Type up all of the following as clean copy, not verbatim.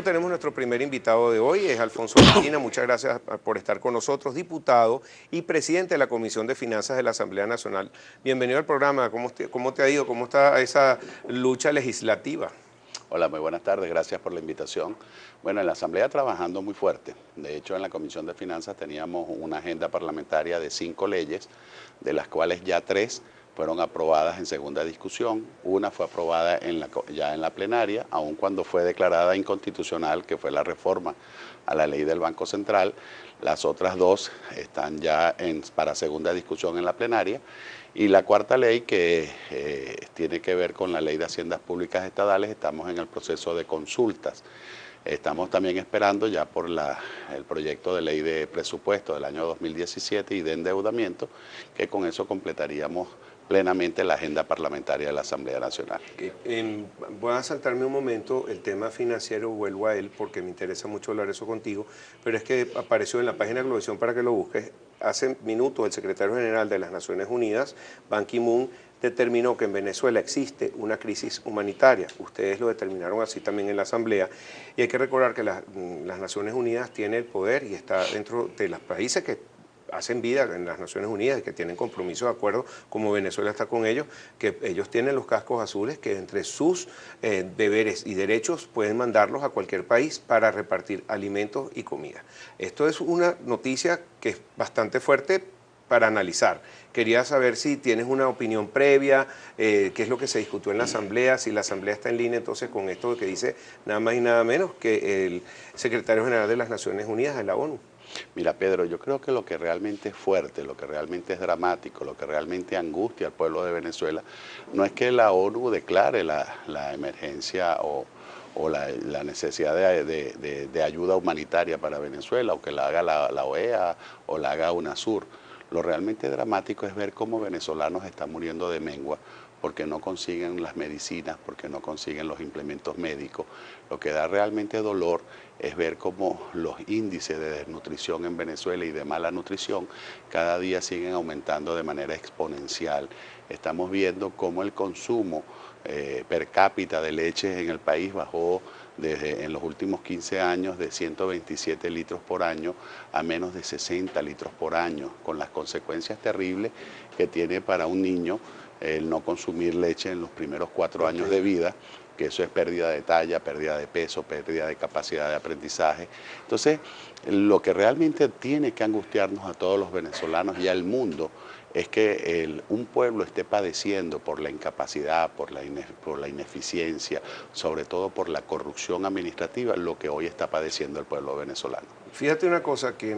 tenemos nuestro primer invitado de hoy, es Alfonso Medina. Muchas gracias por estar con nosotros, diputado y presidente de la Comisión de Finanzas de la Asamblea Nacional. Bienvenido al programa. ¿Cómo te ha ido? ¿Cómo está esa lucha legislativa? Hola, muy buenas tardes, gracias por la invitación. Bueno, en la Asamblea trabajando muy fuerte. De hecho, en la Comisión de Finanzas teníamos una agenda parlamentaria de 5 leyes, de las cuales ya 3 fueron aprobadas en segunda discusión. Una fue aprobada ya en la plenaria, aun cuando fue declarada inconstitucional, que fue la reforma a la ley del Banco Central. Las otras 2 están ya para segunda discusión en la plenaria. Y la cuarta ley, que tiene que ver con la Ley de Haciendas Públicas Estadales, estamos en el proceso de consultas. Estamos también esperando ya por el proyecto de ley de presupuesto del año 2017 y de endeudamiento, que con eso completaríamos plenamente la agenda parlamentaria de la Asamblea Nacional. Voy a saltarme un momento el tema financiero, vuelvo a él porque me interesa mucho hablar eso contigo, pero es que apareció en la página de Globovisión para que lo busques. Hace minutos el secretario general de las Naciones Unidas, Ban Ki-moon, determinó que en Venezuela existe una crisis humanitaria. Ustedes lo determinaron así también en la Asamblea. Y hay que recordar que las Naciones Unidas tiene el poder y está dentro de los países que hacen vida en las Naciones Unidas y que tienen compromisos de acuerdo, como Venezuela está con ellos, que ellos tienen los cascos azules que entre sus deberes y derechos pueden mandarlos a cualquier país para repartir alimentos y comida. Esto es una noticia que es bastante fuerte para analizar. Quería saber si tienes una opinión previa, qué es lo que se discutió en la Asamblea, si la Asamblea está en línea entonces con esto que dice nada más y nada menos que el secretario general de las Naciones Unidas de la ONU. Mira, Pedro, yo creo que lo que realmente es fuerte, lo que realmente es dramático, lo que realmente angustia al pueblo de Venezuela, no es que la ONU declare la emergencia o la necesidad de ayuda humanitaria para Venezuela, o que la haga la OEA o la haga UNASUR. Lo realmente dramático es ver cómo venezolanos están muriendo de mengua porque no consiguen las medicinas, porque no consiguen los implementos médicos. Lo que da realmente dolor es ver cómo los índices de desnutrición en Venezuela y de mala nutrición cada día siguen aumentando de manera exponencial. Estamos viendo cómo el consumo per cápita de leche en el país bajó en los últimos 15 años de 127 litros por año a menos de 60 litros por año, con las consecuencias terribles que tiene para un niño el no consumir leche en los primeros 4 años de vida, que eso es pérdida de talla, pérdida de peso, pérdida de capacidad de aprendizaje. Entonces, lo que realmente tiene que angustiarnos a todos los venezolanos y al mundo es que un pueblo esté padeciendo por la incapacidad, por la ineficiencia, sobre todo por la corrupción administrativa, lo que hoy está padeciendo el pueblo venezolano. Fíjate una cosa que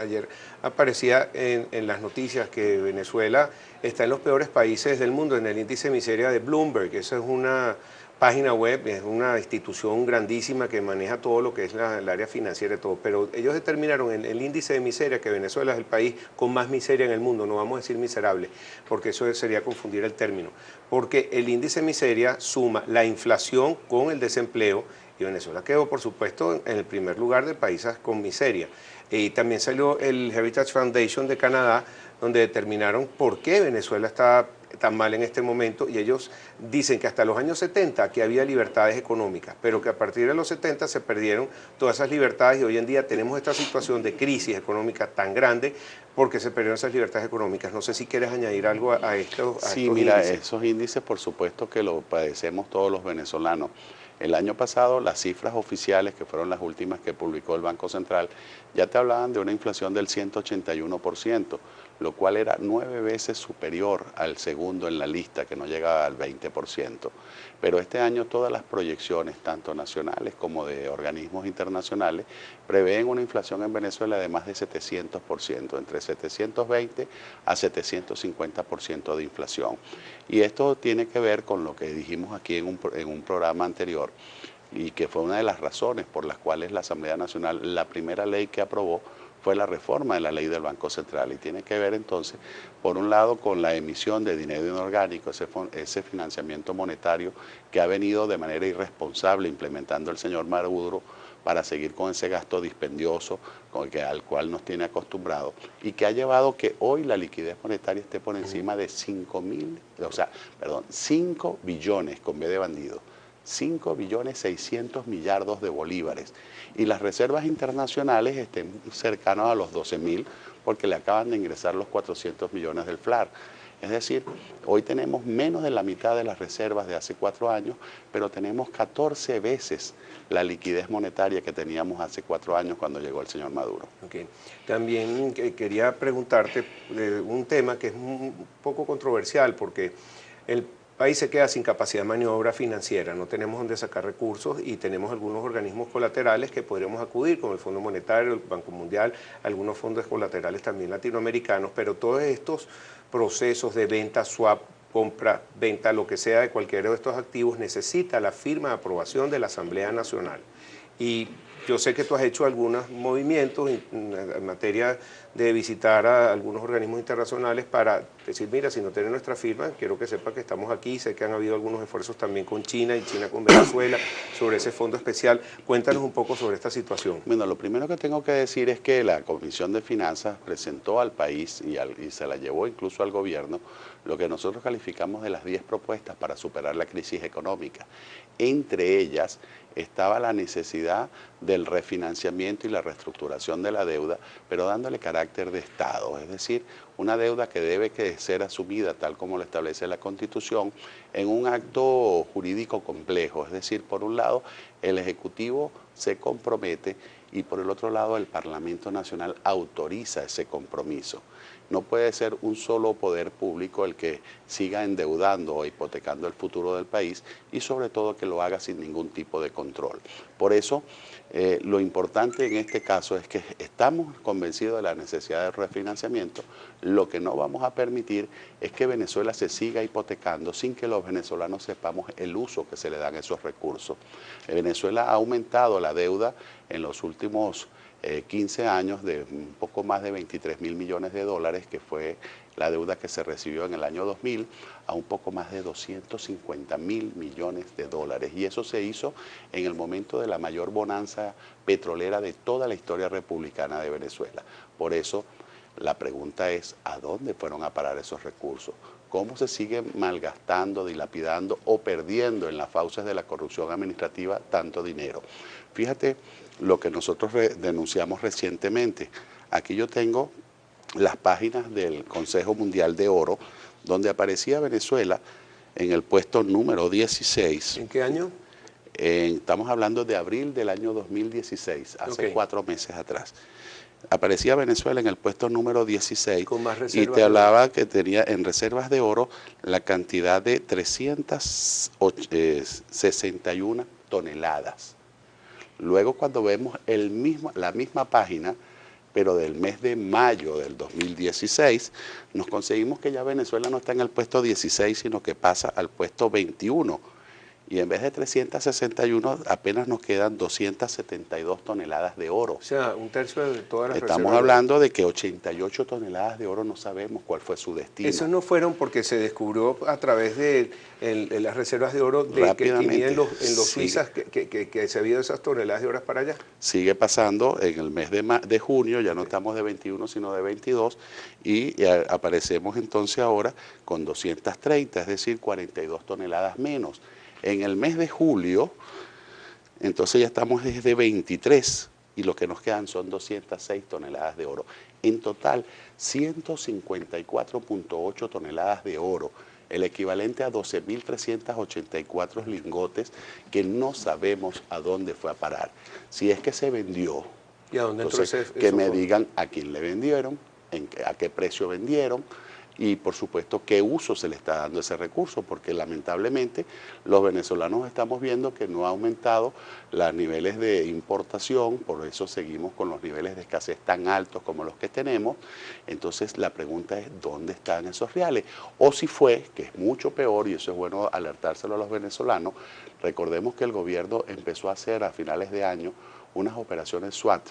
ayer aparecía en las noticias, que Venezuela está en los peores países del mundo en el índice de miseria de Bloomberg. Esa es una página web, es una institución grandísima que maneja todo lo que es el área financiera y todo, pero ellos determinaron en el índice de miseria que Venezuela es el país con más miseria en el mundo. No vamos a decir miserable, porque eso sería confundir el término, porque el índice de miseria suma la inflación con el desempleo, y Venezuela quedó, por supuesto, en el primer lugar de países con miseria. Y también salió el Heritage Foundation de Canadá, donde determinaron por qué Venezuela está tan mal en este momento, y ellos dicen que hasta los años 70 aquí había libertades económicas, pero que a partir de los 70 se perdieron todas esas libertades y hoy en día tenemos esta situación de crisis económica tan grande porque se perdieron esas libertades económicas. No sé si quieres añadir algo a estos Sí, mira, índices. esos índices por supuesto que lo padecemos todos los venezolanos. El año pasado las cifras oficiales, que fueron las últimas que publicó el Banco Central, ya te hablaban de una inflación del 181%, lo cual era 9 veces superior al segundo en la lista, que no llegaba al 20%. Pero este año todas las proyecciones, tanto nacionales como de organismos internacionales, prevén una inflación en Venezuela de más de 700%, entre 720 a 750% de inflación. Y esto tiene que ver con lo que dijimos aquí en un programa anterior, y que fue una de las razones por las cuales la Asamblea Nacional, la primera ley que aprobó fue la reforma de la ley del Banco Central, y tiene que ver entonces, por un lado, con la emisión de dinero inorgánico, ese financiamiento monetario que ha venido de manera irresponsable implementando el señor Maduro para seguir con ese gasto dispendioso al cual nos tiene acostumbrados, y que ha llevado que hoy la liquidez monetaria esté por encima de 5 billones con B de bandido, 5.600.000.000.000 de bolívares. Y las reservas internacionales estén cercanas a los 12.000 porque le acaban de ingresar los 400 millones del FLAR. Es decir, hoy tenemos menos de la mitad de las reservas de hace 4 años, pero tenemos 14 veces la liquidez monetaria que teníamos hace 4 años cuando llegó el señor Maduro. Okay. También quería preguntarte un tema que es un poco controversial porque el país se queda sin capacidad de maniobra financiera, no tenemos dónde sacar recursos y tenemos algunos organismos colaterales que podríamos acudir, como el Fondo Monetario, el Banco Mundial, algunos fondos colaterales también latinoamericanos, pero todos estos procesos de venta, swap, compra, venta, lo que sea de cualquiera de estos activos necesita la firma de aprobación de la Asamblea Nacional. Y yo sé que tú has hecho algunos movimientos en materia de visitar a algunos organismos internacionales para decir, mira, si no tienen nuestra firma, quiero que sepa que estamos aquí. Sé que han habido algunos esfuerzos también con China y China con Venezuela sobre ese fondo especial. Cuéntanos un poco sobre esta situación. Bueno, lo primero que tengo que decir es que la Comisión de Finanzas presentó al país y se la llevó incluso al gobierno lo que nosotros calificamos de las 10 propuestas para superar la crisis económica. Entre ellas estaba la necesidad del refinanciamiento y la reestructuración de la deuda, pero dándole carácter de Estado, es decir, una deuda que debe ser asumida tal como lo establece la Constitución en un acto jurídico complejo, es decir, por un lado el Ejecutivo se compromete y por el otro lado el Parlamento Nacional autoriza ese compromiso. No puede ser un solo poder público el que siga endeudando o hipotecando el futuro del país y sobre todo que lo haga sin ningún tipo de control. Por eso, lo importante en este caso es que estamos convencidos de la necesidad de refinanciamiento. Lo que no vamos a permitir es que Venezuela se siga hipotecando sin que los venezolanos sepamos el uso que se le dan a esos recursos. Venezuela ha aumentado la deuda en los últimos 15 años de un poco más de 23.000 millones de dólares, que fue la deuda que se recibió en el año 2000, a un poco más de 250.000 millones de dólares. Y eso se hizo en el momento de la mayor bonanza petrolera de toda la historia republicana de Venezuela. Por eso, la pregunta es, ¿a dónde fueron a parar esos recursos? ¿Cómo se sigue malgastando, dilapidando o perdiendo en las fauces de la corrupción administrativa tanto dinero? Fíjate lo que nosotros denunciamos recientemente. Aquí yo tengo las páginas del Consejo Mundial de Oro, donde aparecía Venezuela en el puesto número 16. ¿En qué año? Estamos hablando de abril del año 2016, hace Okay. 4 meses atrás. Aparecía Venezuela en el puesto número 16 con más y te hablaba que tenía en reservas de oro la cantidad de 361 toneladas. Luego cuando vemos la misma página, pero del mes de mayo del 2016, nos conseguimos que ya Venezuela no está en el puesto 16, sino que pasa al puesto 21. Y en vez de 361, apenas nos quedan 272 toneladas de oro. O sea, un tercio de todas las reservas. Estamos hablando de que 88 toneladas de oro no sabemos cuál fue su destino. Esos no fueron porque se descubrió a través de las reservas de oro de que tenían en los suizas que se había esas toneladas de oro para allá. Sigue pasando en el mes de junio, ya no estamos de 21 sino de 22 y aparecemos entonces ahora con 230, es decir, 42 toneladas menos. En el mes de julio, entonces ya estamos desde 23 y lo que nos quedan son 206 toneladas de oro. En total, 154.8 toneladas de oro, el equivalente a 12.384 lingotes que no sabemos a dónde fue a parar. Si es que se vendió, ¿y a dónde entonces que me digan a quién le vendieron, a qué precio vendieron, y por supuesto qué uso se le está dando a ese recurso, porque lamentablemente los venezolanos estamos viendo que no ha aumentado los niveles de importación, por eso seguimos con los niveles de escasez tan altos como los que tenemos. Entonces la pregunta es ¿dónde están esos reales? O si fue, que es mucho peor, y eso es bueno alertárselo a los venezolanos, recordemos que el gobierno empezó a hacer a finales de año unas operaciones SWAT.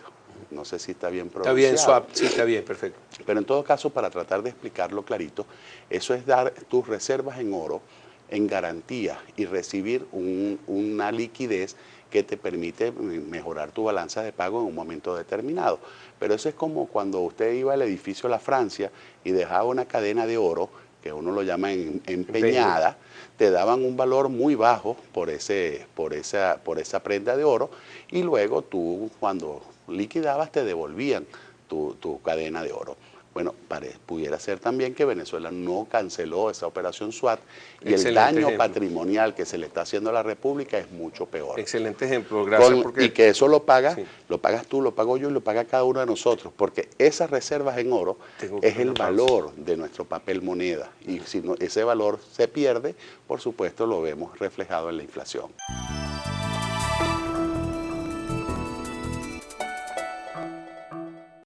No sé si está bien pronunciado. Está bien, swap, sí, está bien, perfecto. Pero en todo caso, para tratar de explicarlo clarito, eso es dar tus reservas en oro en garantía y recibir una liquidez que te permite mejorar tu balanza de pago en un momento determinado. Pero eso es como cuando usted iba al edificio La Francia y dejaba una cadena de oro que uno lo llama empeñada, te daban un valor muy bajo por esa prenda de oro, y luego tú, cuando liquidabas, te devolvían tu cadena de oro. Bueno, pudiera ser también que Venezuela no canceló esa operación SWAT, y el daño patrimonial que se le está haciendo a la República es mucho peor. Excelente ejemplo, gracias. Y que eso lo pagas, sí, lo pagas tú, lo pago yo y lo paga cada uno de nosotros, porque esas reservas en oro es el valor de nuestro papel moneda, y si no, ese valor se pierde, por supuesto lo vemos reflejado en la inflación.